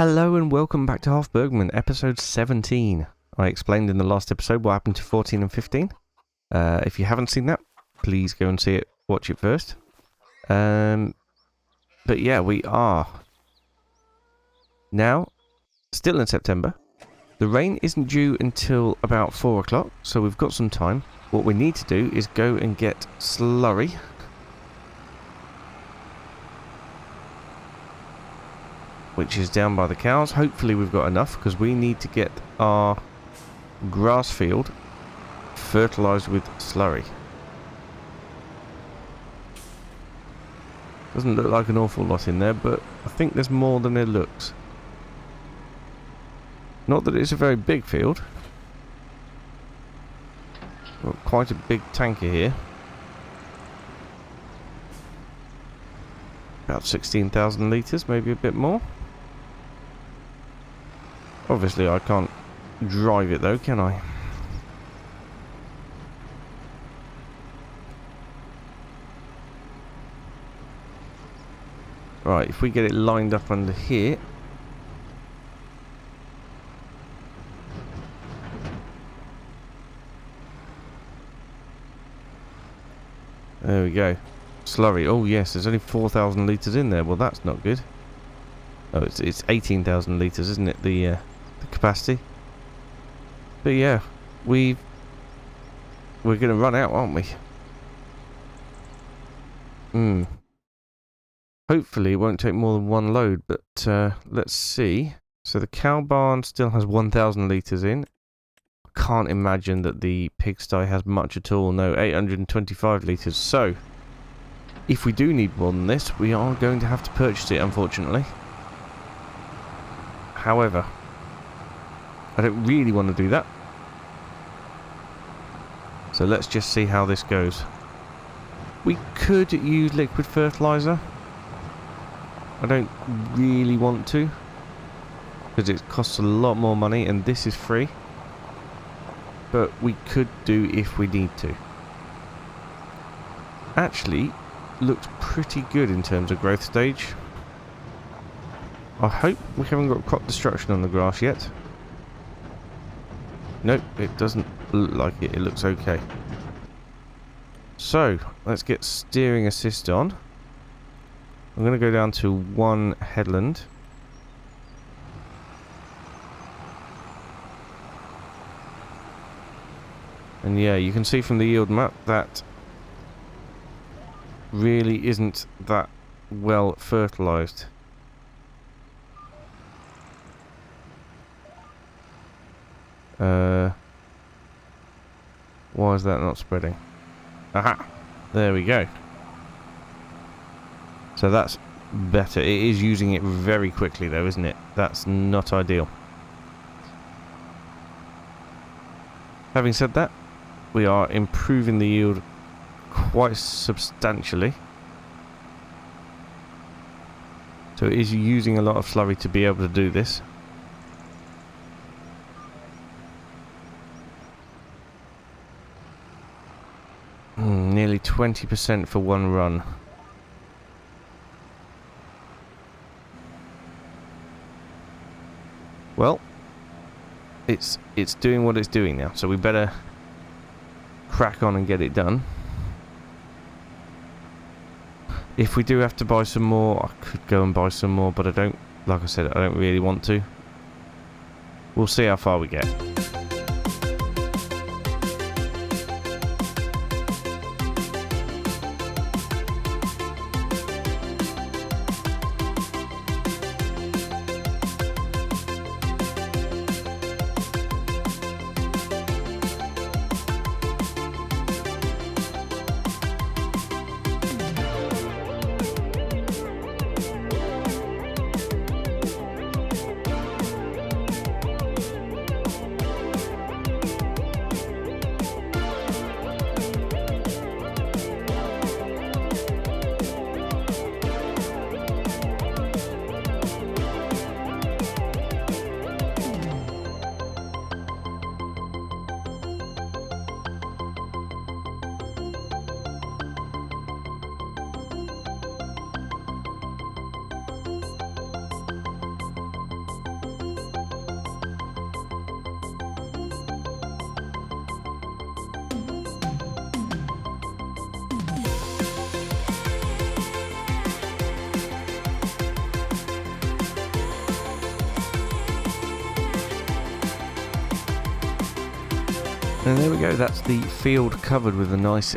Hello and welcome back to Hof Bergmann, episode 17. I explained in the last episode what happened to 14 and 15. If you haven't seen that, please go and see it, watch it first. But yeah, we are now still in September. The rain isn't due until about 4 o'clock, so we've got some time. What we need to do is go and get slurry. Which is down by the cows. Hopefully we've got enough because we need to get our grass field fertilised with slurry. Doesn't look like an awful lot in there, but I think there's more than it looks. Not that it's a very big field. Got quite a big tanker here. About 16,000 litres, maybe a bit more. Obviously I can't drive it though, can I? Right, if we get it lined up under here. There we go. Slurry. Oh yes, there's only 4,000 litres in there. Well, that's not good. Oh, it's 18,000 litres, isn't it? The capacity. But yeah, we're going to run out, aren't we? Hopefully it won't take more than one load, but let's see. So the cow barn still has 1,000 litres in. I can't imagine that the pigsty has much at all. No, 825 litres. So if we do need more than this, we are going to have to purchase it, unfortunately. However, I don't really want to do that. So let's just see how this goes. We could use liquid fertilizer. I don't really want to, because it costs a lot more money and this is free. But we could do if we need to. Actually, looks pretty good in terms of growth stage. I hope we haven't got crop destruction on the grass yet. Nope, it doesn't look like it. It looks okay. So, let's get steering assist on. I'm going to go down to one headland. And yeah, you can see from the yield map that really isn't that well fertilised. Why is that not spreading? Aha! There we go. So that's better. It is using it very quickly though, isn't it? That's not ideal. Having said that, we are improving the yield quite substantially. So it is using a lot of slurry to be able to do this. Nearly 20% for one run. Well, it's doing what it's doing now, so we better crack on and get it done. If we do have to buy some more, I could go and buy some more, but I don't, like I said, I don't really want to. We'll see how far we get. And there we go, that's the field covered with a nice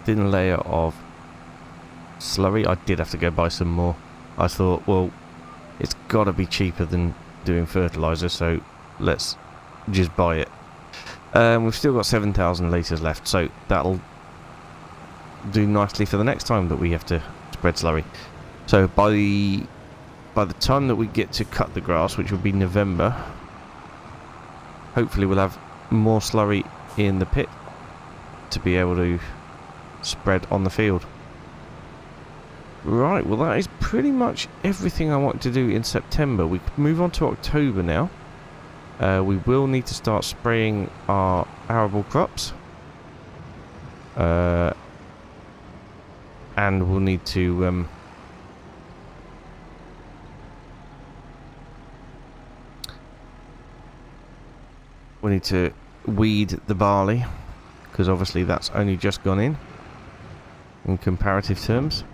thin layer of slurry. I did have to go buy some more. I thought, well, it's got to be cheaper than doing fertilizer, so let's just buy it. We've still got 7,000 litres left, so that'll do nicely for the next time that we have to spread slurry. So by the time that we get to cut the grass, which will be November, hopefully we'll have more slurry in the pit to be able to spread on the field. Right, well that is pretty much everything I wanted to do in September. We can move on to October now. We will need to start spraying our arable crops. And we'll need to weed the barley, because obviously that's only just gone in comparative terms.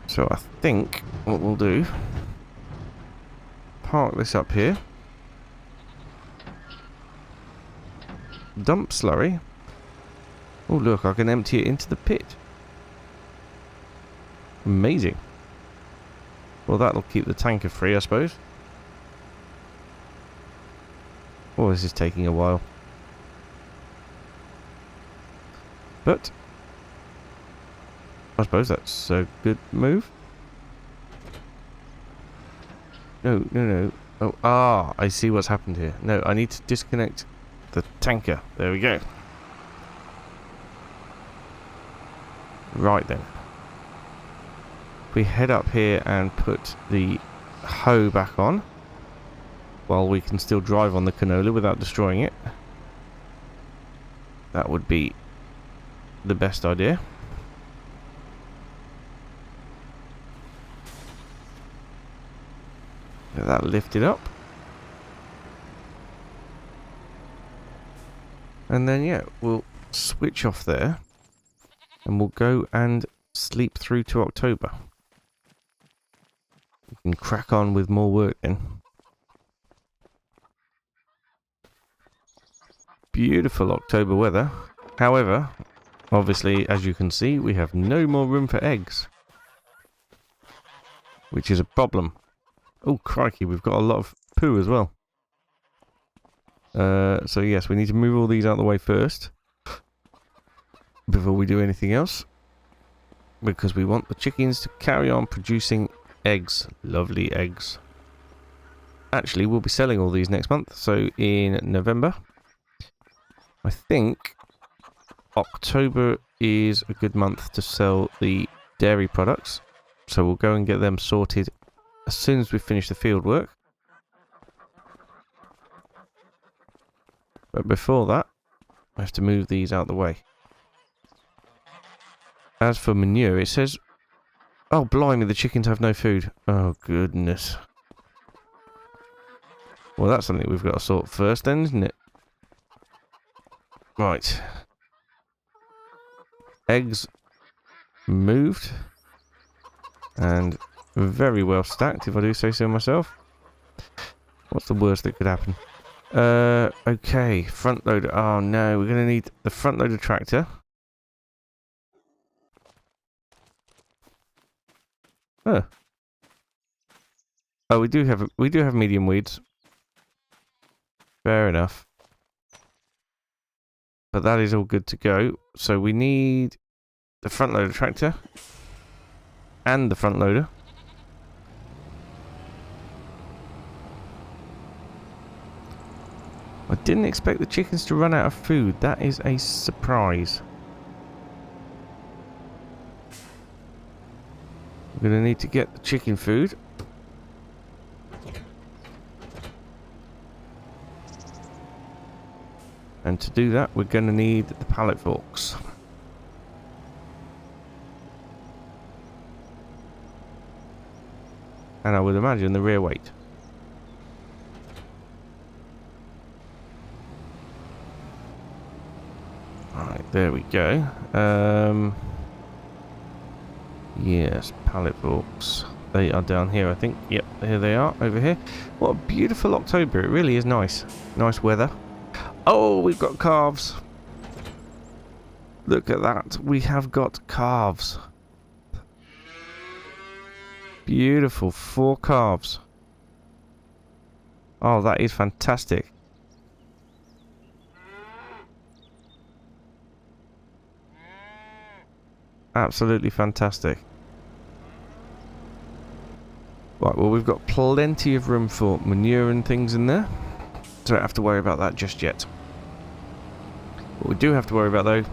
So I think what we'll do, park this up here, dump slurry. Oh look, I can empty it into the pit. Amazing. Well, that'll keep the tanker free, I suppose. Oh, this is taking a while. But I suppose that's a good move. No. Oh, I see what's happened here. No, I need to disconnect the tanker. There we go. Right then. We head up here and put the hoe back on while we can still drive on the canola without destroying it. That would be the best idea. Get that lifted up. And then, yeah, we'll switch off there. And we'll go and sleep through to October. We can crack on with more work then. Beautiful October weather. However, obviously, as you can see, we have no more room for eggs. Which is a problem. Oh, crikey, we've got a lot of poo as well. So yes, we need to move all these out of the way first. Before we do anything else. Because we want the chickens to carry on producing eggs. Lovely eggs. Actually, we'll be selling all these next month. So in November, I think October is a good month to sell the dairy products. So we'll go and get them sorted as soon as we finish the field work. But before that, I have to move these out of the way. As for manure, it says... Oh, blimey, the chickens have no food. Oh, goodness. Well, that's something we've got to sort first then, isn't it? Right. Eggs moved. And very well stacked, if I do say so myself. What's the worst that could happen? Okay, front loader. Oh no, we're going to need the front loader tractor. Oh. Oh, we do have medium weeds. Fair enough. But that is all good to go. So we need the front loader tractor and the front loader. I didn't expect the chickens to run out of food. That is a surprise. We're going to need to get the chicken food. And to do that, we're going to need the pallet forks. And I would imagine the rear weight. Right, there we go. Yes, pallet forks. They are down here, I think. Yep, here they are, over here. What a beautiful October. It really is nice. Nice weather. Oh, we've got calves. Look at that. We have got calves. Beautiful. 4 calves. Oh, that is fantastic. Absolutely fantastic. Right, well, we've got plenty of room for manure and things in there. So don't have to worry about that just yet. What we do have to worry about, though,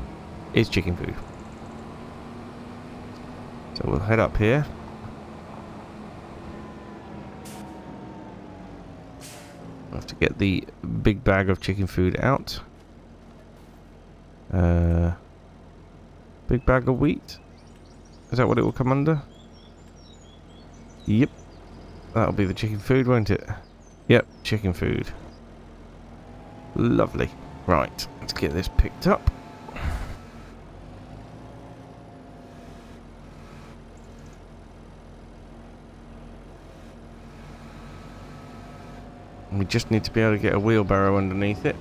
is chicken food. So we'll head up here. We'll have to get the big bag of chicken food out. Big bag of wheat. Is that what it will come under? Yep. That'll be the chicken food, won't it? Yep, chicken food. Lovely. Right, let's get this picked up. We just need to be able to get a wheelbarrow underneath it.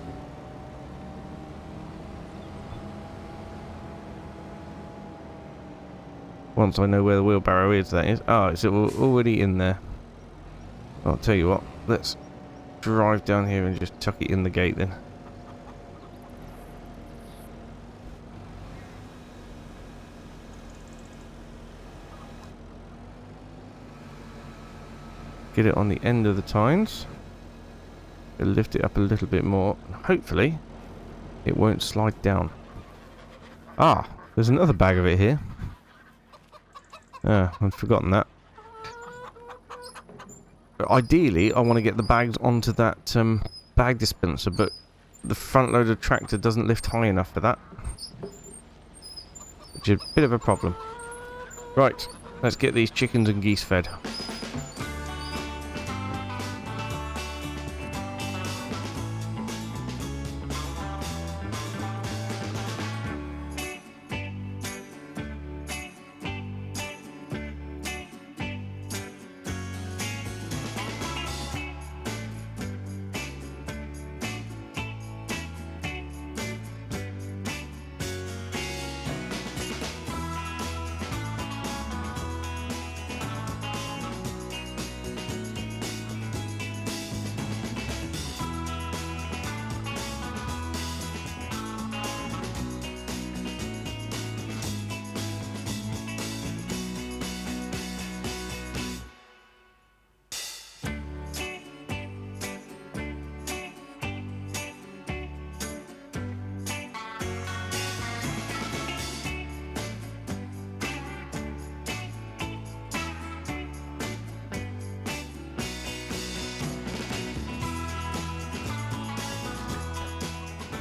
Once I know where the wheelbarrow is, that is. Oh, it's already in there. I'll tell you what, let's drive down here and just tuck it in the gate then. Get it on the end of the tines. It'll lift it up a little bit more. Hopefully, it won't slide down. Ah, there's another bag of it here. Ah, I'd forgotten that. Ideally, I want to get the bags onto that bag dispenser, but the front loader tractor doesn't lift high enough for that. Which is a bit of a problem. Right, let's get these chickens and geese fed.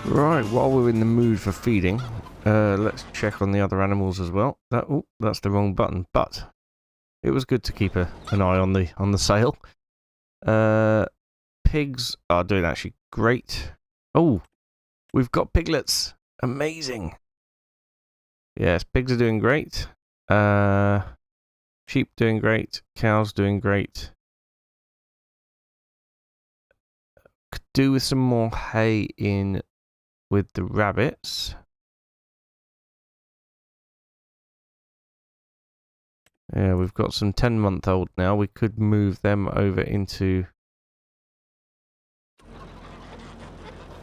Right, while we're in the mood for feeding, let's check on the other animals as well. Oh, that's the wrong button, but it was good to keep an eye on the sale. Pigs are doing actually great. Oh, we've got piglets. Amazing. Yes, pigs are doing great. Sheep doing great. Cows doing great. Could do with some more hay in with the rabbits. Yeah, we've got some 10-month-old now. We could move them over into...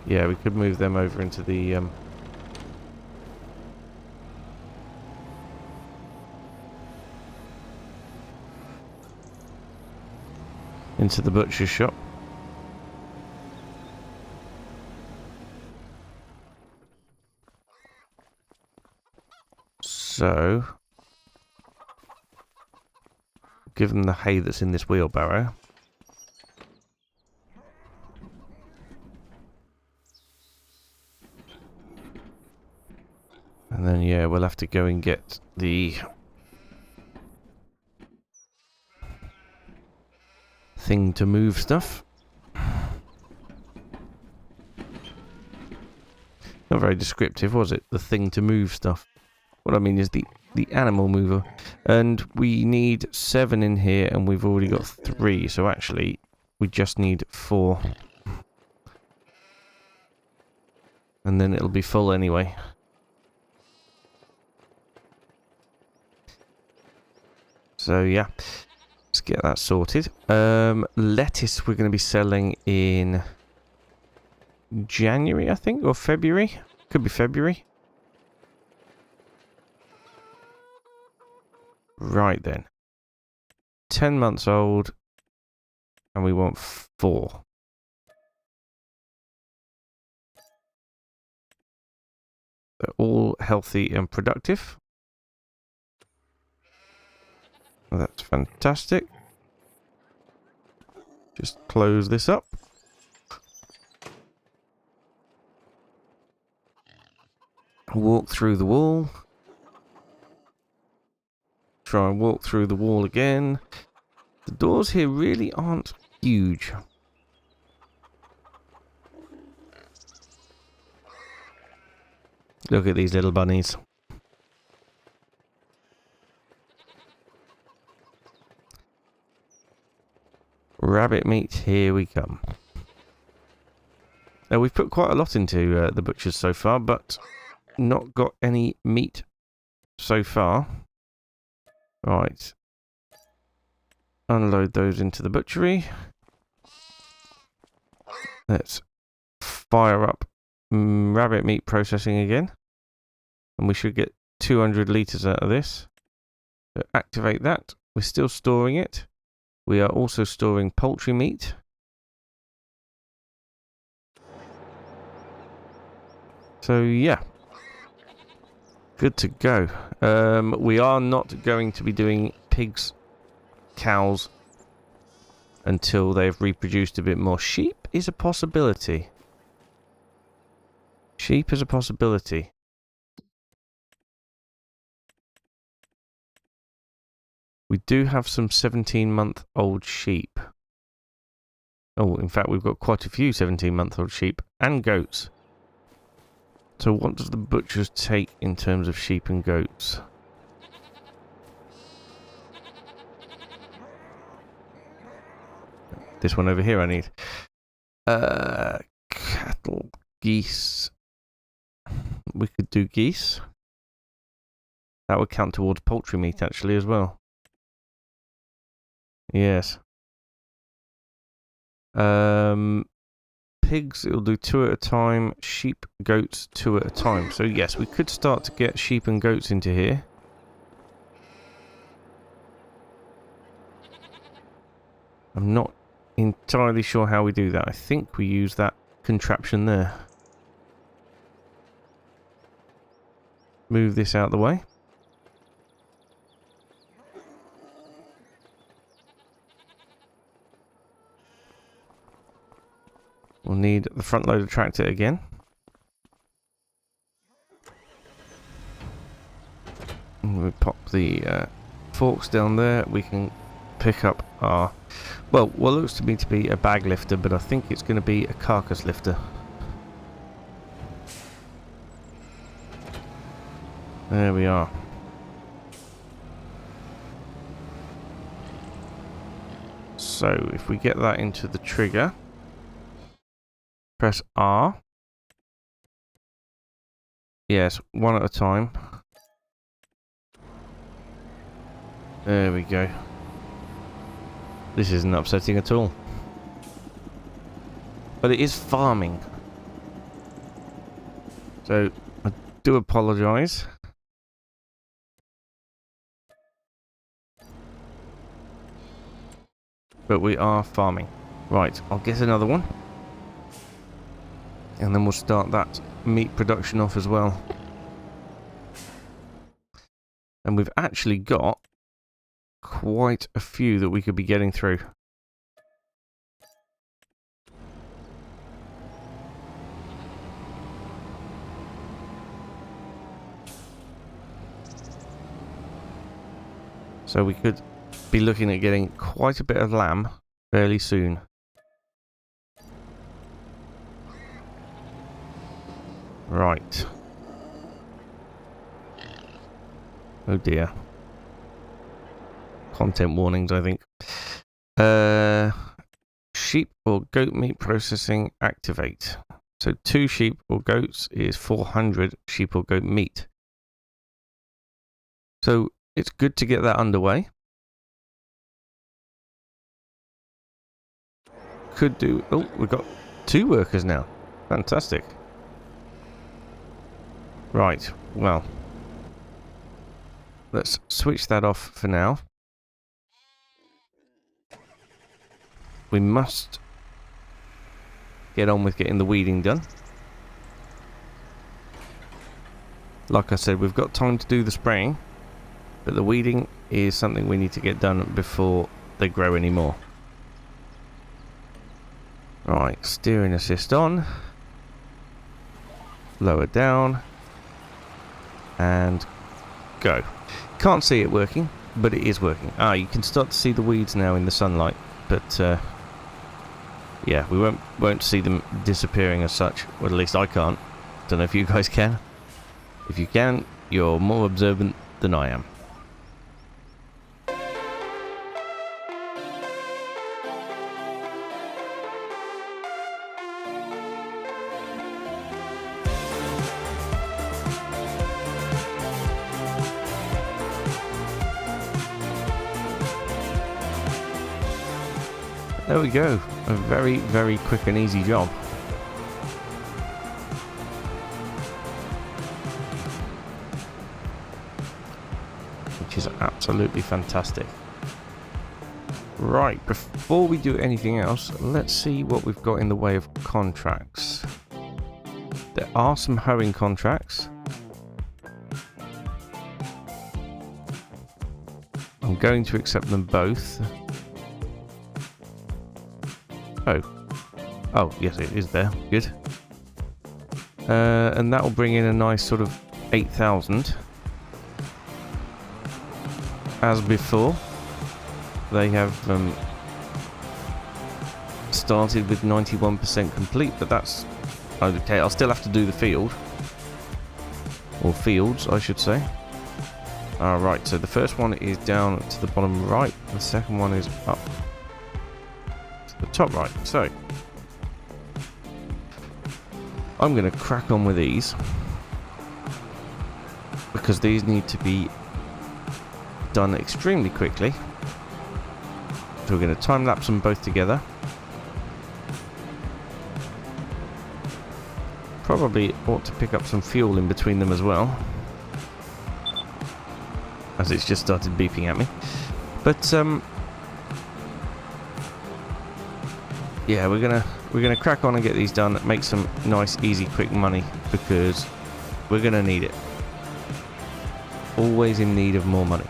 Yeah, we could move them over into the... into the butcher's shop. So, give them the hay that's in this wheelbarrow. And then, yeah, we'll have to go and get the thing to move stuff. Not very descriptive, was it? The thing to move stuff. What I mean is the the animal mover. And we need 7 in here, and we've already got 3. So actually, we just need 4. And then it'll be full anyway. So yeah, let's get that sorted. Lettuce we're going to be selling in January, I think, or February. Could be February. Right then. 10 months old, and we want 4. They're all healthy and productive. Well, that's fantastic. Just close this up. Walk through the wall. Try and walk through the wall again. The doors here really aren't huge. Look at these little bunnies. Rabbit meat, here we come. Now, we've put quite a lot into the butchers so far, but not got any meat so far. Right. Unload those into the butchery. Let's fire up rabbit meat processing again. And we should get 200 litres out of this. So activate that. We're still storing it. We are also storing poultry meat. So yeah. Good to go. We are not going to be doing pigs, cows, until they've reproduced a bit more. Sheep is a possibility. Sheep is a possibility. We do have some 17-month-old sheep. Oh, in fact, we've got quite a few 17-month-old sheep and goats. So what does the butchers take in terms of sheep and goats? This one over here I need. Cattle, geese. We could do geese. That would count towards poultry meat actually as well. Yes. Pigs, it'll do 2 at a time. Sheep, goats, 2 at a time. So yes, we could start to get sheep and goats into here. I'm not entirely sure how we do that. I think we use that contraption there. Move this out of the way. We'll need the front loader tractor again. And we pop the forks down there. We can pick up our, well, what looks to me to be a bag lifter, but I think it's going to be a carcass lifter. There we are. So if we get that into the trigger, press R. Yes, 1 at a time. There we go. This isn't upsetting at all. But it is farming. So, I do apologise. But we are farming. Right, I'll get another one. And then we'll start that meat production off as well. And we've actually got quite a few that we could be getting through. So we could be looking at getting quite a bit of lamb fairly soon. Right. Oh dear. Content warnings, I think. Sheep or goat meat processing, activate. So 2 sheep or goats is 400 sheep or goat meat. So it's good to get that underway. Could do... Oh, we've got 2 workers now. Fantastic. Right, well. Let's switch that off for now. We must get on with getting the weeding done. Like I said, we've got time to do the spraying, but the weeding is something we need to get done before they grow any more. Right, steering assist on. Lower down. And go. Can't see it working, but it is working. Ah, you can start to see the weeds now in the sunlight, but yeah, we won't see them disappearing as such. Or at least I can't. Don't know if you guys can. If you can, you're more observant than I am. There we go. A very, very quick and easy job. Which is absolutely fantastic. Right, before we do anything else, let's see what we've got in the way of contracts. There are some hoeing contracts. I'm going to accept them both. Oh, yes, it is there. Good. And that will bring in a nice sort of 8,000. As before, they have started with 91% complete, but that's okay. I'll still have to do the field. Or fields, I should say. Alright, so the first one is down to the bottom right. The second one is up to the top right. So I'm going to crack on with these because these need to be done extremely quickly. So we're going to time lapse them both together. Probably ought to pick up some fuel in between them as well, as it's just started beeping at me. But yeah, we're gonna crack on and get these done. Make some nice, easy, quick money because we're gonna need it. Always in need of more money.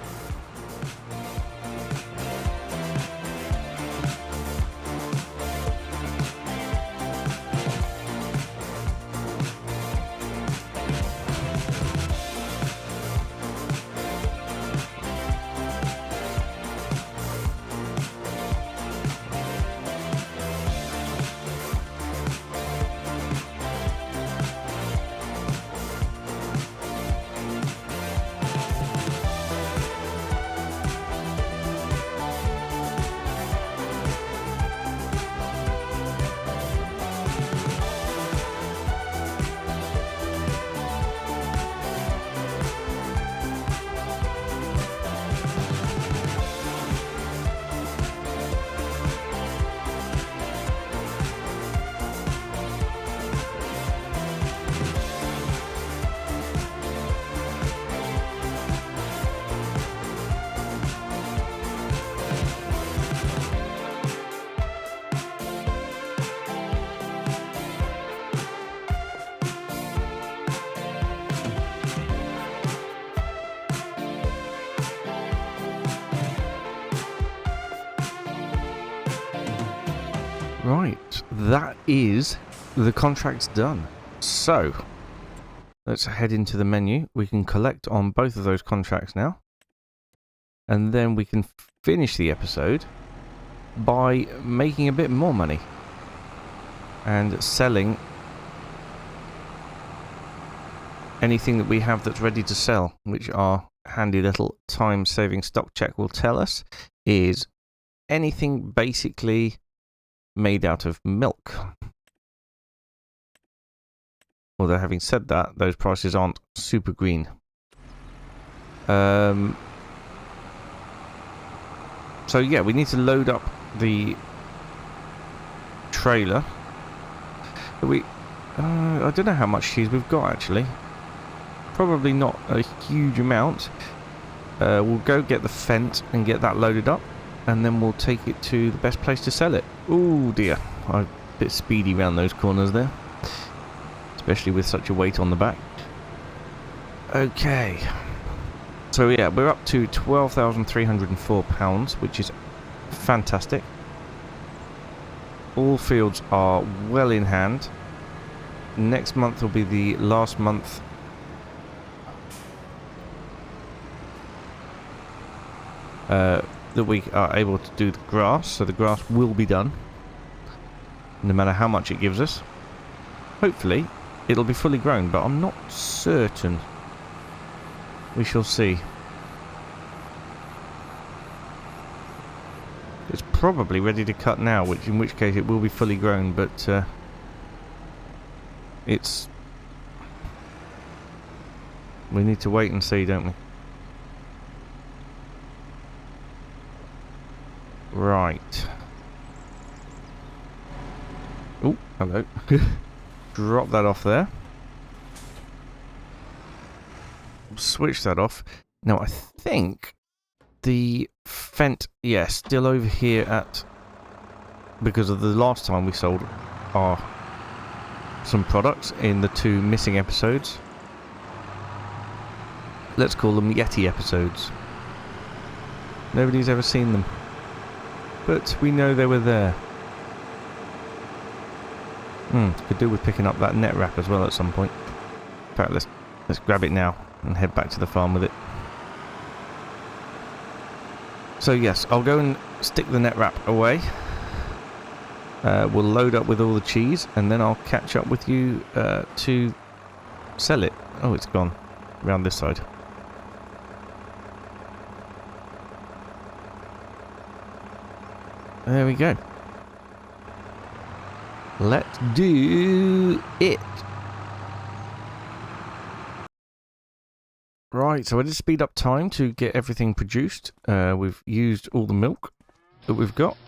Right, that is the contracts done. So, let's head into the menu. We can collect on both of those contracts now. And then we can finish the episode by making a bit more money. And selling anything that we have that's ready to sell, which are handy little time-saving stock check will tell us is anything basically made out of milk. Although having said that, those prices aren't super green. So yeah, we need to load up the trailer. I don't know how much cheese we've got actually. Probably not a huge amount. We'll go get the Fent and get that loaded up, and then we'll take it to the best place to sell it. Oh dear, I'm a bit speedy around those corners there, especially with such a weight on the back. Okay, so yeah, we're up to £12,304, which is fantastic. All fields are well in hand. Next month will be the last month that we are able to do the grass, so the grass will be done no matter how much it gives us. Hopefully it'll be fully grown, but I'm not certain. We shall see. It's probably ready to cut now, in which case it will be fully grown, but we need to wait and see, don't we? Right. Oh, hello. Drop that off there. Switch that off. Now I think the Fent, yes, still over here at, because of the last time we sold some products in the 2 missing episodes. Let's call them Yeti episodes. Nobody's ever seen them, but we know they were there. Could do with picking up that net wrap as well at some point. In fact, let's grab it now and head back to the farm with it. So yes, I'll go and stick the net wrap away. We'll load up with all the cheese, and then I'll catch up with you to sell it. Oh, it's gone around this side. There we go. Let's do it. Right, so I did speed up time to get everything produced. We've used all the milk that we've got,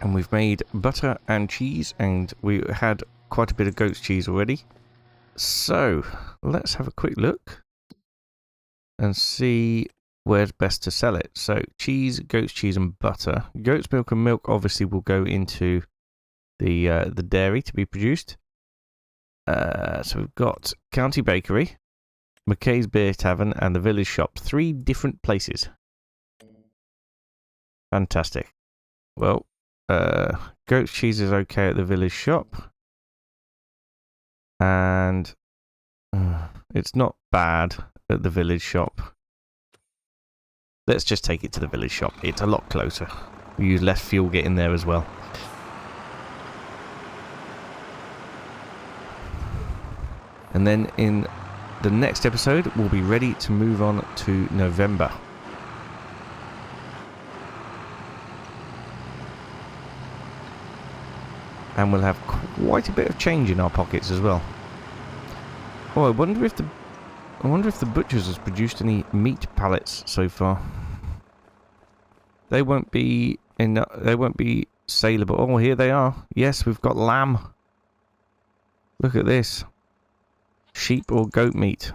and we've made butter and cheese, and we had quite a bit of goat's cheese already. So let's have a quick look and see where's best to sell it. So cheese, goat's cheese and butter. Goat's milk and milk obviously will go into the dairy to be produced. So we've got County Bakery, McKay's Beer Tavern and the Village Shop. 3 different places. Fantastic. Well, goat's cheese is okay at the Village Shop, and it's not bad at the Village Shop. Let's just take it to the Village Shop. It's a lot closer. We use less fuel getting there as well. And then in the next episode, we'll be ready to move on to November. And we'll have quite a bit of change in our pockets as well. Oh, I wonder if the butchers has produced any meat pallets so far. They won't be saleable. Oh, here they are. Yes, we've got lamb. Look at this. Sheep or goat meat.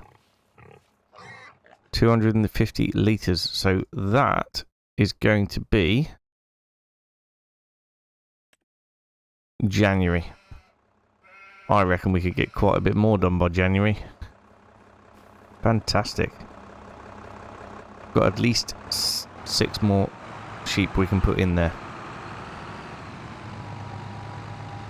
250 litres. So that is going to be January. I reckon we could get quite a bit more done by January. Fantastic. Got at least 6 more sheep we can put in there.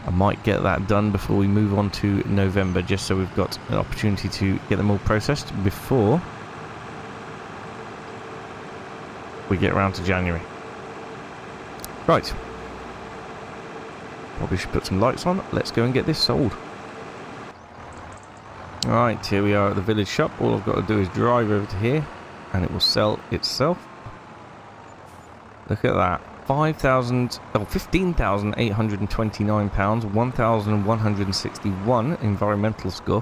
I might get that done before we move on to November, just so we've got an opportunity to get them all processed before we get around to January. Right. Probably should put some lights on. Let's go and get this sold. Alright, here we are at the Village Shop. All I've got to do is drive over to here, and it will sell itself. Look at that. 15,829 pounds, 1,161 environmental score.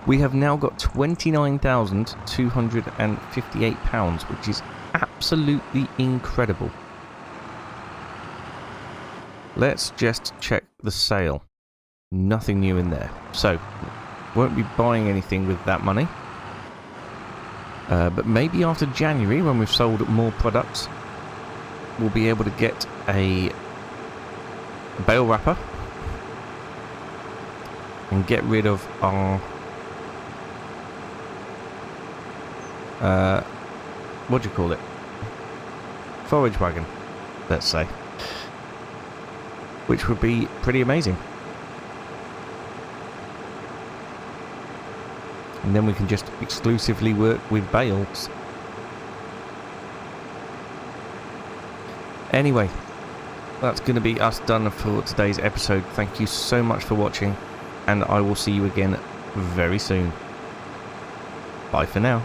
We have now got 29,258 pounds, which is absolutely incredible. Let's just check the sale. Nothing new in there. So, won't be buying anything with that money. But maybe after January, when we've sold more products, we'll be able to get a bale wrapper and get rid of our what do you call it? Forage wagon, let's say, which would be pretty amazing. And then we can just exclusively work with bales. Anyway, that's going to be us done for today's episode. Thank you so much for watching, and I will see you again very soon. Bye for now.